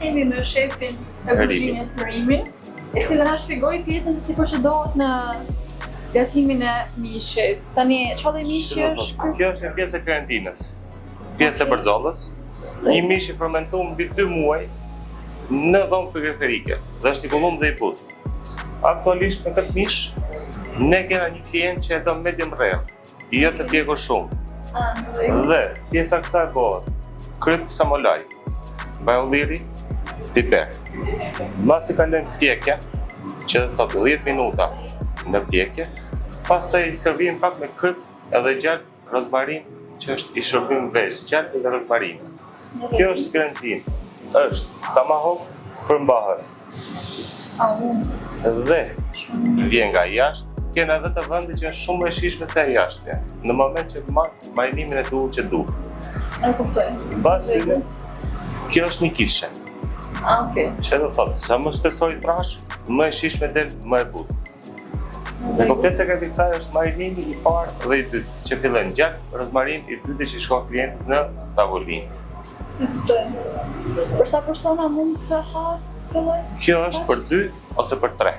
Jemi me shefin e kuzhinës Rimin, e cila na shpjegoi pjesën se si përshëndohet në gatimin e mishit. Tani, çfarë mishi është? Kjo është një pjesë e karantinës, pjesë e përzollës. Një mish i fermentuar mbi 2 muaj në dhomë frigoriferike dhe është i kullum dhe i butë. Aktualisht me këtë mish, ne kena një klient që e do medium rare, jo të pjekur shumë. Dhe pjesa kësaj bëhet kryp samolaj, bajulliri, piper. Mbasi kalojnë pjekje, që do të 10 minuta në pjekje, pastaj i servim pak me kryp edhe gjalp, rozmarin, që është i shërbim veç, gjalp dhe rozmarin. Kjo është karantinë, është tomahawk përmbahet. Dhe vjen nga jashtë, kena edhe të vende që janë shumë më shishme se e jashtë. Në moment që marr marinimin e duhur që du. E kuptoj. Mbas tyre, kjo është një kishe. Okej. Që do thotë, sa më shpesoj trash, më e shishme del, më e butë. Dhe komplet sekreti i kësaj është marinimi i parë dhe i dytë, që fillon gjalp, rozmarin, i dytë që shkon klientit në tavolinë. E kuptoj. Për sa persona mund të ha kjo lloj? Kjo është për 2 ose për 3.